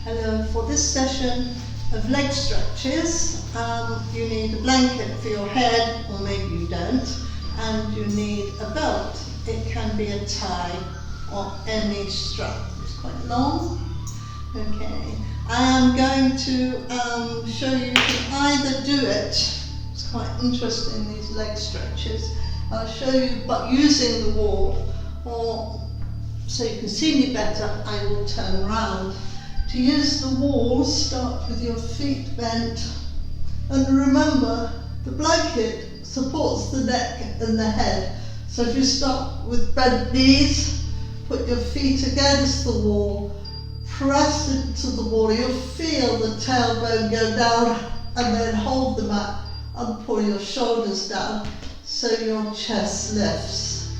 Hello, for this session of leg stretches, you need a blanket for your head, or maybe you don't, and you need a belt. It can be a tie or any strap. It's quite long. Okay, I am going to show you can either do it. It's quite interesting, these leg stretches. I'll show you, but using the wall, or so you can see me better, I will turn around. To use the wall, start with your feet bent, and remember the blanket supports the neck and the head. So if you start with bent knees, put your feet against the wall, press into the wall, you'll feel the tailbone go down, and then hold the mat and pull your shoulders down so your chest lifts.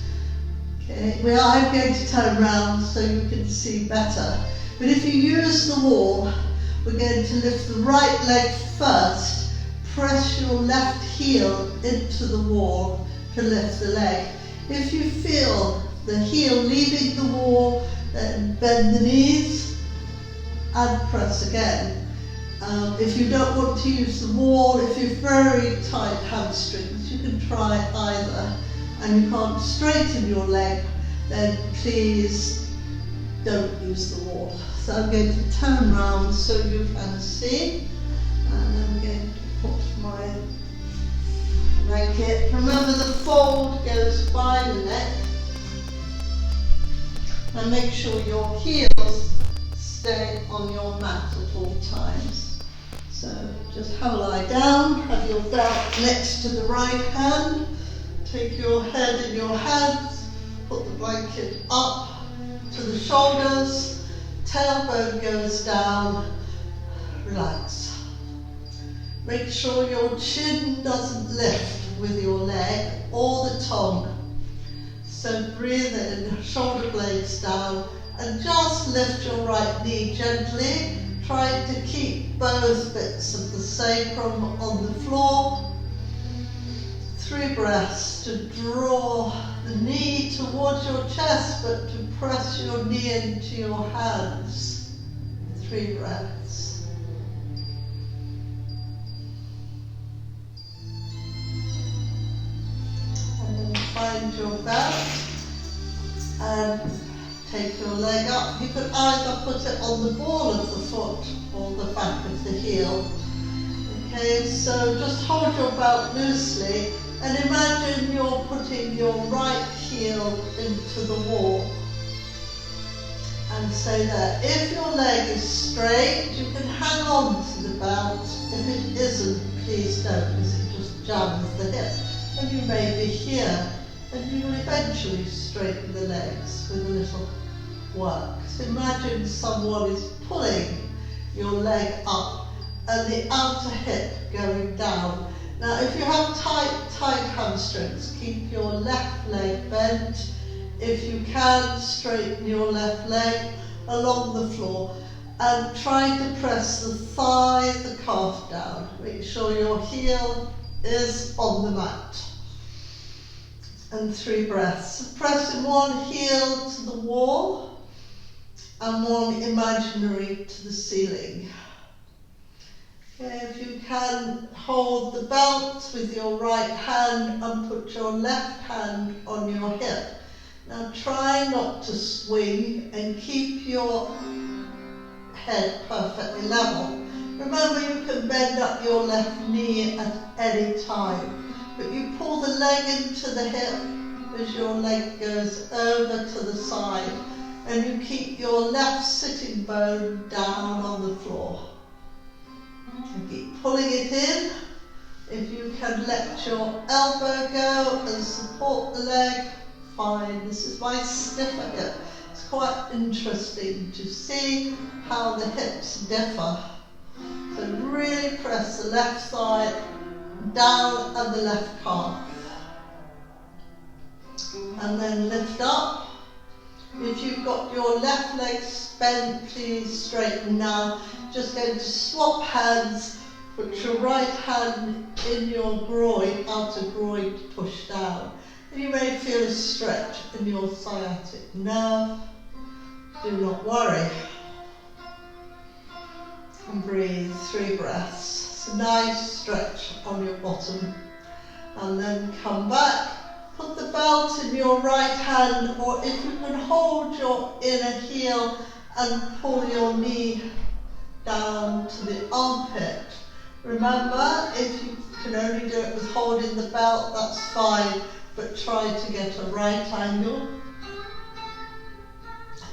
Okay, well, I'm going to turn around so you can see better. But if you use the wall, we're going to lift the right leg first, press your left heel into the wall to lift the leg. If you feel the heel leaving the wall, then bend the knees and press again. If you don't want to use the wall, if you've very tight hamstrings, you can try either. And you can't straighten your leg, then please don't use the wall. So I'm going to turn around so you can see, and I'm going to put my blanket. Remember, the fold goes by the neck, and make sure your heels stay on your mat at all times. So just have a lie down, have your belt next to the right hand, take your head in your hands, put the blanket up to the shoulders, tailbone goes down, relax. Make sure your chin doesn't lift with your leg or the tongue. So breathe in, shoulder blades down, and just lift your right knee gently. Try to keep both bits of the sacrum on the floor. 3 breaths to draw the knee towards your chest, but to press your knee into your hands. 3 breaths. And then find your belt and take your leg up. You could either put it on the ball of the foot or the back of the heel. Okay, so just hold your belt loosely. And imagine you're putting your right heel into the wall. And say that if your leg is straight, you can hang on to the belt. If it isn't, please don't, because it just jams the hip. And you may be here, and you will eventually straighten the legs with a little work. So imagine someone is pulling your leg up and the outer hip going down. Now, if you have tight hamstrings, keep your left leg bent. If you can, straighten your left leg along the floor and try to press the thigh, the calf down. Make sure your heel is on the mat. And 3 breaths. Pressing one heel to the wall and one imaginary to the ceiling. If you can, hold the belt with your right hand and put your left hand on your hip. Now try not to swing and keep your head perfectly level. Remember, you can bend up your left knee at any time, but you pull the leg into the hip as your leg goes over to the side, and you keep your left sitting bone down on the floor. And keep pulling it in. If you can let your elbow go and support the leg, fine. This is my sniffer hip. It's quite interesting to see how the hips differ. So really press the left side down and the left calf. And then lift up. If you've got your left leg bent, please straighten now. Just going to swap hands, put your right hand in your groin, outer groin to push down. And you may feel a stretch in your sciatic nerve. Do not worry. And breathe, 3 breaths. It's a nice stretch on your bottom. And then come back. Put the belt in your right hand, or if you can hold your inner heel and pull your knee down to the armpit. Remember, if you can only do it with holding the belt, that's fine, but try to get a right angle.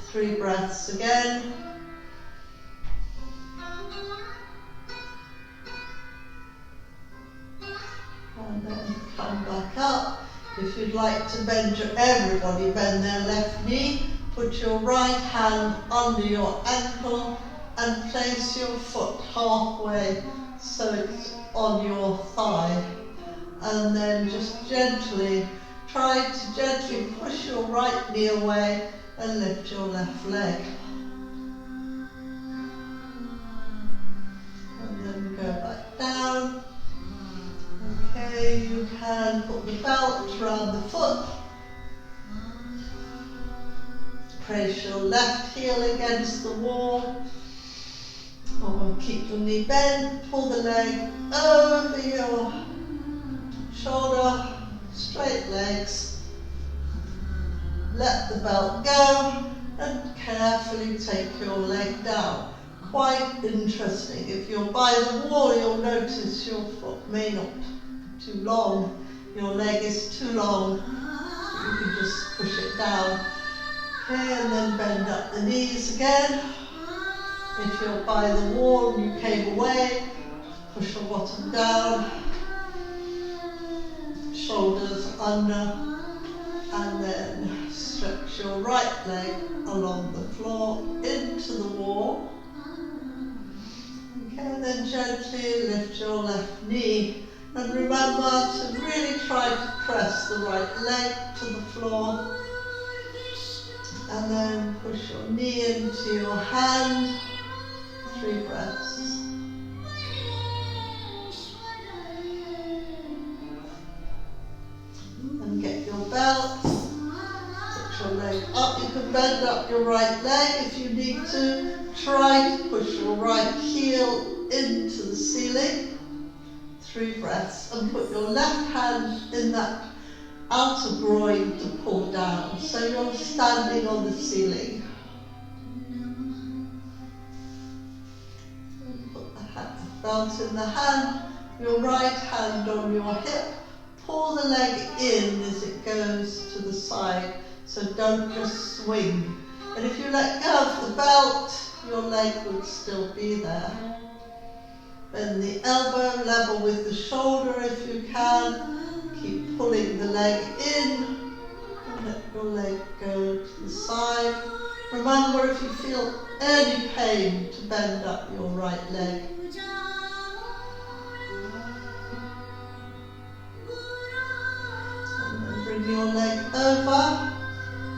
3 breaths again. And then come back up. If you'd like to bend everybody bend their left knee, put your right hand under your ankle and place your foot halfway so it's on your thigh. And then just gently, try to gently push your right knee away and lift your left leg. And then go back down. Okay, you can put the belt around the foot. Place your left heel against the wall. Or keep your knee bent, pull the leg over your shoulder, straight legs. Let the belt go and carefully take your leg down. Quite interesting. If you're by the wall, you'll notice your foot may not be too long. Your leg is too long. You can just push it down. Okay, and then bend up the knees again. If you're by the wall and you came away, push your bottom down. Shoulders under. And then stretch your right leg along the floor into the wall. Okay, then gently lift your left knee. And remember to really try to press the right leg to the floor. And then push your knee into your hand. 3 breaths. And get your belt. Put your leg up. You can bend up your right leg if you need to. Try to push your right heel into the ceiling. 3 breaths. And put your left hand in that outer groin to pull down. So you're standing on the ceiling. Put the belt in the hand. Your right hand on your hip. Pull the leg in as it goes to the side. So don't just swing. And if you let go of the belt, your leg would still be there. Bend the elbow level with the shoulder if you can. Keep pulling the leg in. And let your leg go to the side. Remember, if you feel any pain, to bend up your right leg. And then bring your leg over.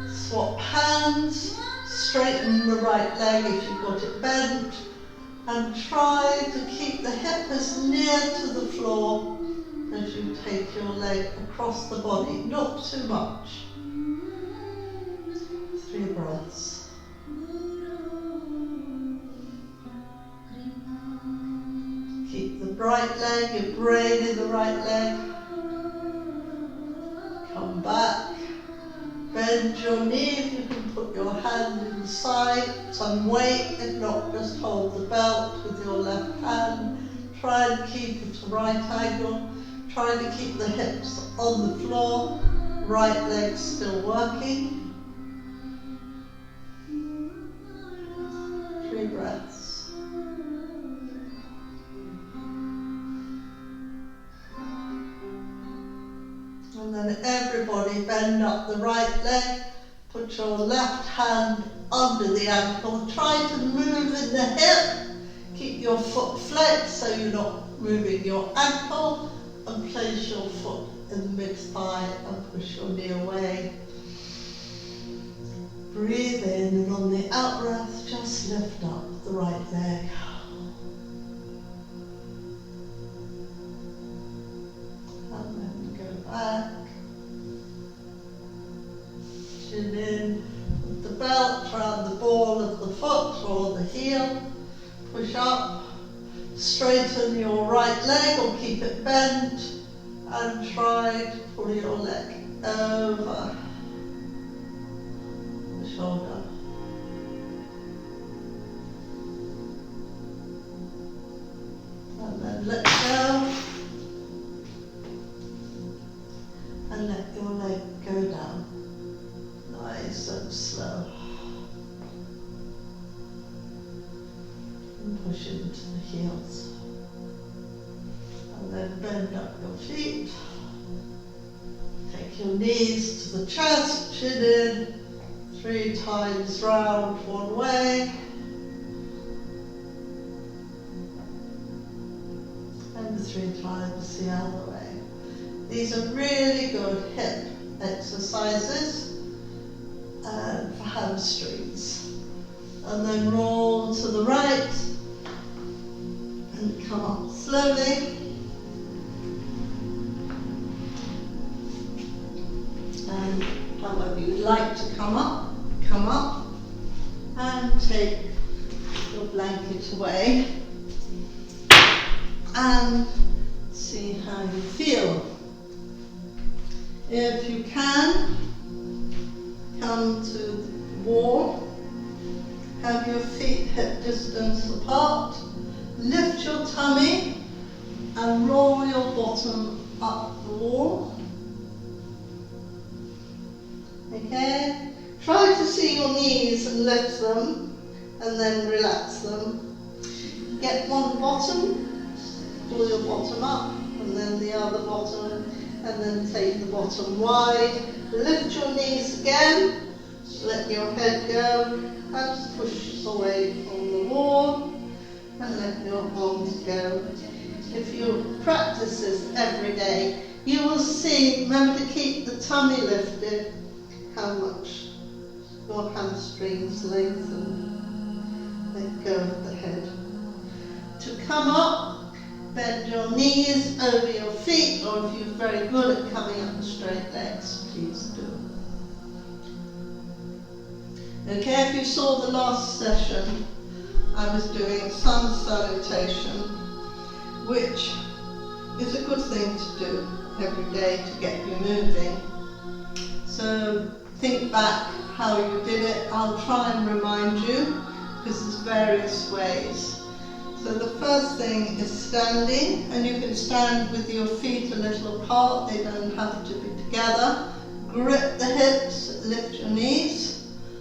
Swap hands. Straighten the right leg if you've got it bent. And try to keep the hip as near to the floor as you take your leg across the body, not too much. 3 breaths. Keep the right leg, your brain in the right leg. Come back. Bend your knee if you can put your hand inside. Some weight, if not, just hold the belt with your left hand. Try and keep it a right angle. Try to keep the hips on the floor. Right leg still working. 3 breaths. And then everybody bend up the right leg. Put your left hand under the ankle. Try to move in the hip. Keep your foot flat so you're not moving your ankle. And place your foot in the mid-thigh and push your knee away. Breathe in, and on the out breath, just lift up the right leg. And then go back. Chin in. Put the belt around the ball of the foot or the heel. Push up. straighten your right leg or keep it bent and try to pull your leg over the shoulder. And then let go and let your leg go down. Nice and slow. And push into the heels. And then bend up your feet. Take your knees to the chest, chin in, 3 times round one way. And 3 times the other way. These are really good hip exercises for hamstrings. And then roll to the right and come up slowly. And however you'd like to come up and take your blanket away and see how you feel. If you can, come to the wall, have your feet hip distance apart, lift your tummy and roll your bottom up the wall. Okay? Try to see your knees and lift them and then relax them. Get one bottom, pull your bottom up, and then the other bottom, and then take the bottom wide. Lift your knees again, let your head go, and push away from the wall, and let your arms go. If you practice this every day, you will see, remember to keep the tummy lifted, how much your hamstrings lengthen. Let go of the head. To come up, bend your knees over your feet, or if you're very good at coming up with straight legs, please do. Okay, if you saw the last session, I was doing sun salutation, which is a good thing to do every day to get you moving. So think back how you did it. I'll try and remind you, because there's various ways. So the first thing is standing, and you can stand with your feet a little apart, they don't have to be together. Grip the hips, lift your knees.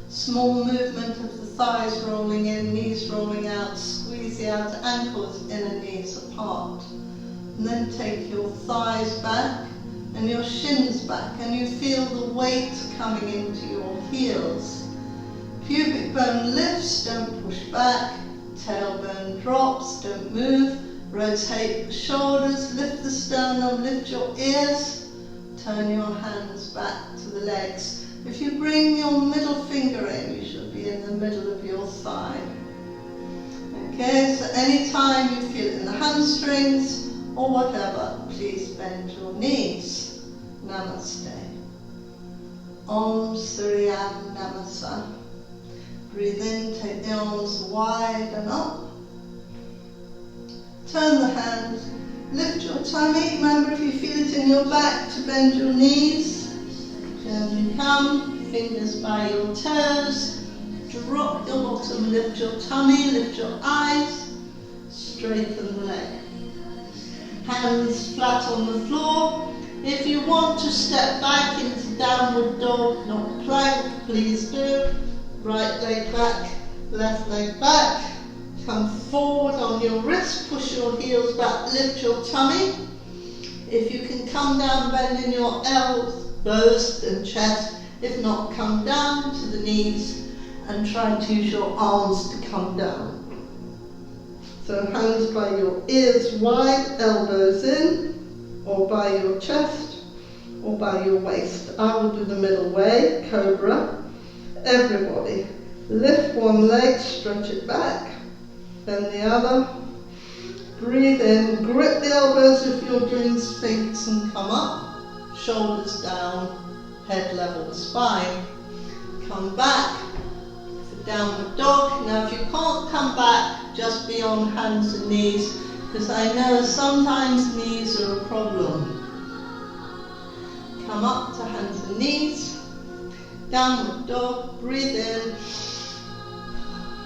Small movement of the thighs rolling in, knees rolling out, squeeze the outer ankles, inner knees apart. And then take your thighs back and your shins back, and you feel the weight coming into your heels. Pubic bone lifts, don't push back. Tailbone drops, don't move. Rotate the shoulders, lift the sternum, lift your ears. Turn your hands back to the legs. If you bring your middle finger in, you should be in the middle of your thigh. Okay, so anytime you feel it in the hamstrings or whatever, please bend your knees. Namaste. Om Suryam Namasa. Breathe in, take the arms wide and up. Turn the hands, lift your tummy. Remember, if you feel it in your back, to bend your knees. Gently come, fingers by your toes. Drop your bottom, lift your tummy, lift your eyes. Straighten the leg. Hands flat on the floor. If you want to step back into downward dog, not plank, please do. Right leg back, left leg back. Come forward on your wrist, push your heels back, lift your tummy. If you can come down, bend in your elbows and chest. If not, come down to the knees and try to use your arms to come down. So hands by your ears wide, elbows in, or by your chest, or by your waist. I will do the middle way, cobra. Everybody, lift one leg, stretch it back, then the other. Breathe in, grip the elbows if you're doing sphinx and come up. Shoulders down, head level with spine. Come back for downward dog. Now if you can't come back, just be on hands and knees because I know sometimes knees are a problem. Come up to hands and knees, downward dog, breathe in,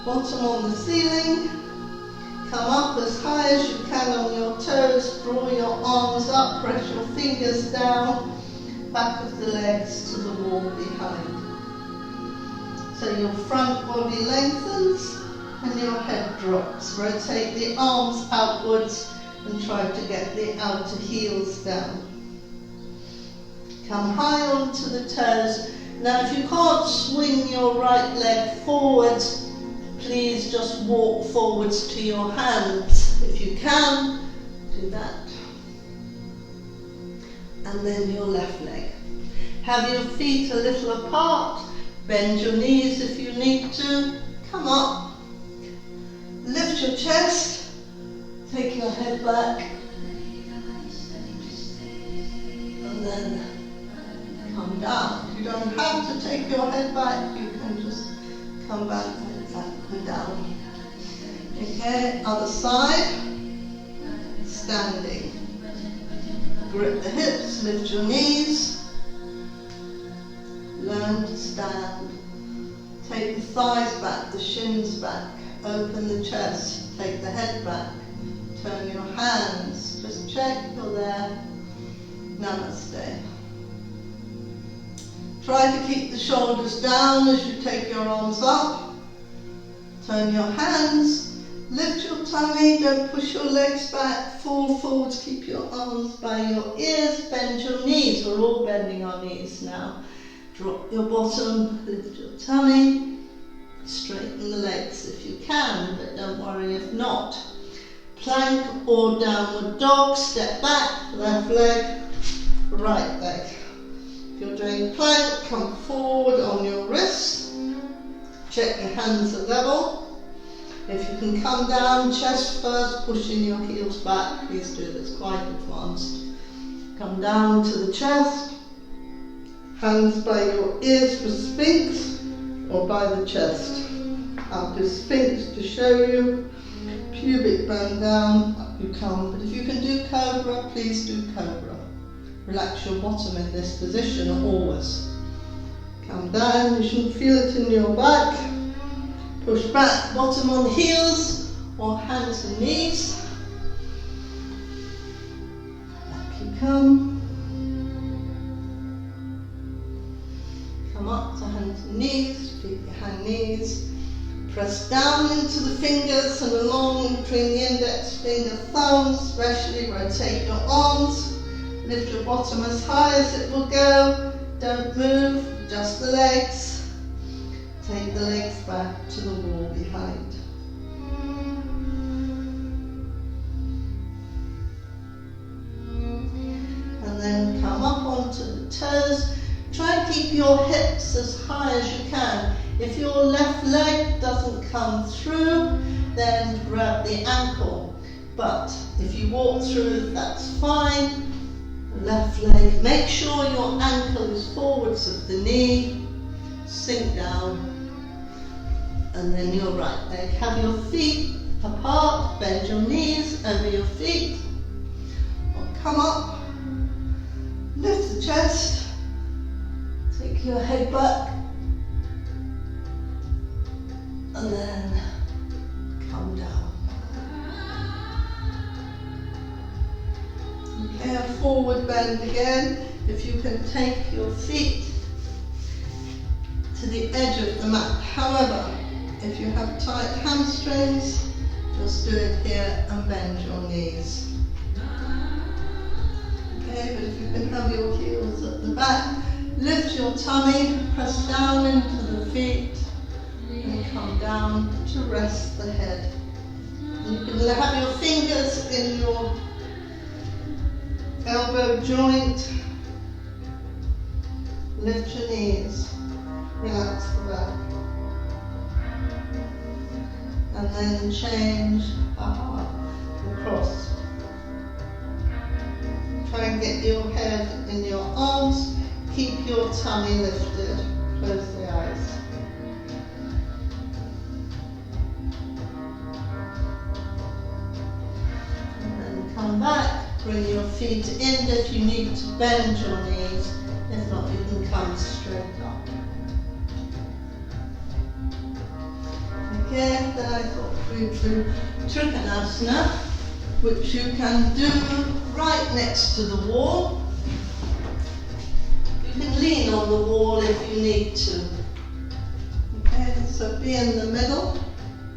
bottom on the ceiling, come up as high as you can on your toes, draw your arms up, press your fingers down, back of the legs to the wall behind. So your front body lengthens and your head drops. Rotate the arms outwards and try to get the outer heels down. Come high onto the toes. Now if you can't swing your right leg forwards, please just walk forwards to your hands. If you can, do that. And then your left leg. Have your feet a little apart. Bend your knees if you need to. Come up. Lift your chest. Take your head back. And then come down. You don't have to take your head back. You can just come back and down. Okay, other side. Standing. Grip the hips, lift your knees. Learn to stand. Take the thighs back, the shins back. Open the chest. Take the head back. Turn your hands. Just check you're there. Namaste. Try to keep the shoulders down as you take your arms up. Turn your hands. Lift your tummy. Don't push your legs back. Fall forwards. Keep your arms by your ears. Bend your knees. We're all bending our knees now. Drop your bottom, lift your tummy, straighten the legs if you can, but don't worry if not. Plank or downward dog, step back, left leg, right leg. If you're doing plank, come forward on your wrists, check your hands are level. If you can come down, chest first, pushing your heels back, please do this, quite advanced. Come down to the chest. Hands by your ears for Sphinx or by the chest. I'll do Sphinx to show you. Pubic bone down, up you come. But if you can do Cobra, please do Cobra. Relax your bottom in this position always. Come down, you should feel it in your back. Push back, bottom on heels or hands and knees. Back you come. Come up to hands and knees, feet behind knees. Press down into the fingers and along between the index finger, thumbs, especially rotate your arms. Lift your bottom as high as it will go. Don't move, just the legs. Take the legs back to the wall behind. And then come up onto the toes. Try and keep your hips as high as you can. If your left leg doesn't come through, then grab the ankle. But if you walk through, that's fine. Left leg, make sure your ankle is forwards of the knee. Sink down. And then your right leg. Have your feet apart, bend your knees over your feet. Or come up, lift the chest. Take your head back and then come down. Okay, a forward bend again. If you can take your feet to the edge of the mat. However, if you have tight hamstrings, just do it here and bend your knees. Okay, but if you can have your heels at the back, lift your tummy, press down into the feet, and come down to rest the head. And you can have your fingers in your elbow joint. Lift your knees, relax the back. And then change across. Try and get your head in your arms. Keep your tummy lifted. Close the eyes. back, bring your feet in if you need to bend your knees. If not, you can come straight up. Okay, then I got through to Trikonasana, which you can do right next to the wall. You can lean on the wall if you need to. Okay, so be in the middle.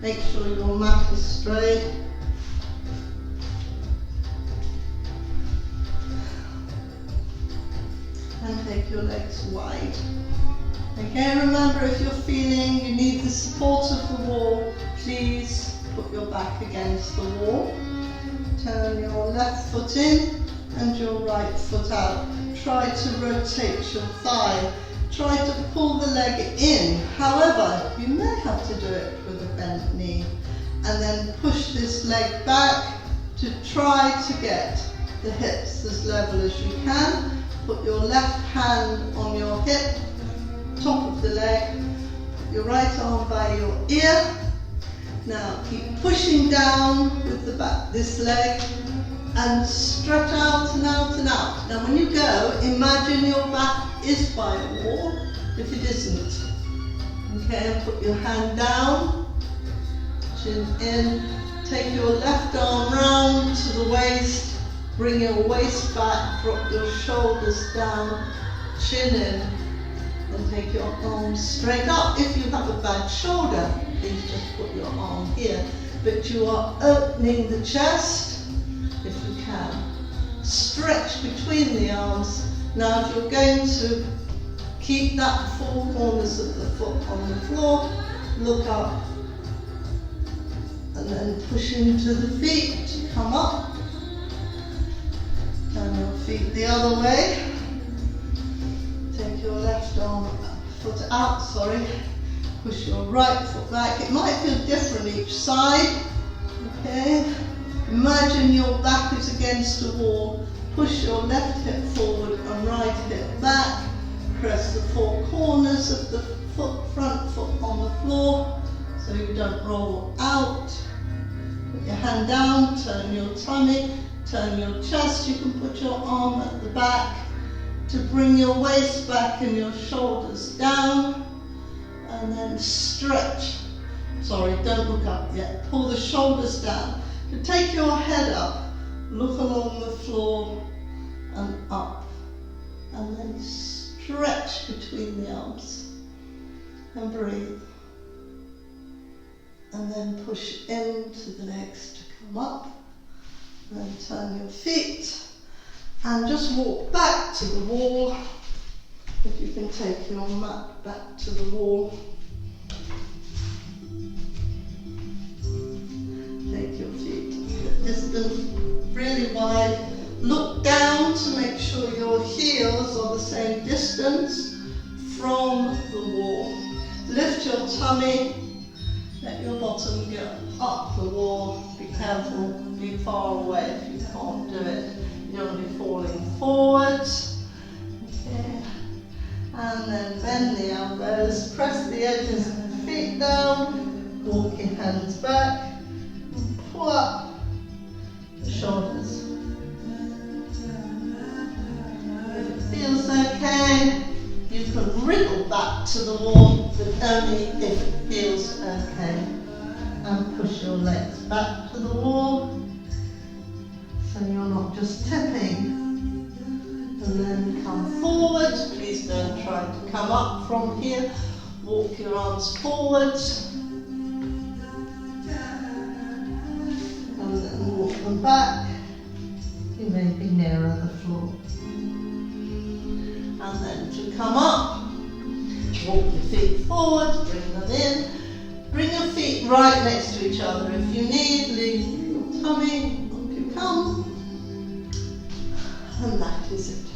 Make sure your mat is straight. And take your legs wide. Okay, remember, if you're feeling you need the support of the wall, please put your back against the wall. Turn your left foot in and your right foot out. Try to rotate your thigh. Try to pull the leg in. However, you may have to do it with a bent knee. And then push this leg back to try to get the hips as level as you can. Put your left hand on your hip, top of the leg, put your right arm by your ear. Now keep pushing down with the back, this leg, and stretch out and out and out. Now when you go, imagine your back is by a wall, if it isn't. Okay, and put your hand down, chin in, take your left arm round to the waist, bring your waist back, drop your shoulders down, chin in, and take your arms straight up. If you have a bad shoulder, please just put your arm here. But you are opening the chest, if you can. Stretch between the arms. Now if you're going to keep that four corners of the foot on the floor, look up. And then push into the feet to come up. Turn your feet the other way. Take your left foot out, Push your right foot back. It might feel different each side. Okay. Imagine your back is against the wall. Push your left hip forward and right hip back. Press the four corners of the front foot on the floor so you don't roll out. Put your hand down, turn your tummy, turn your chest. You can put your arm at the back to bring your waist back and your shoulders down. And then stretch. Don't look up yet. Pull the shoulders down. To take your head up, look along the floor and up. And then stretch between the arms. And breathe. And then push into the legs to come up. And then turn your feet. And just walk back to the wall. If you can take your mat back to the wall. Take your feet a distance really wide. Look down to make sure your heels are the same distance from the wall. Lift your tummy. Let your bottom go up the wall. Be careful, be far away if you can't do it. You don't want to be falling forwards. Okay. And then bend the elbows, press the edges of the feet down, walk your hands back, and pull up the shoulders. If it feels okay, you can wriggle back to the wall, but only if it feels okay. And push your legs back to the wall, so you're not just tipping. And then come forward. Please don't try to come up from here. Walk your arms forward. And then walk them back. You may be nearer the floor. And then to come up, walk your feet forward, bring them in. Bring your feet right next to each other. If you need, leave your tummy, up you come. And that is it.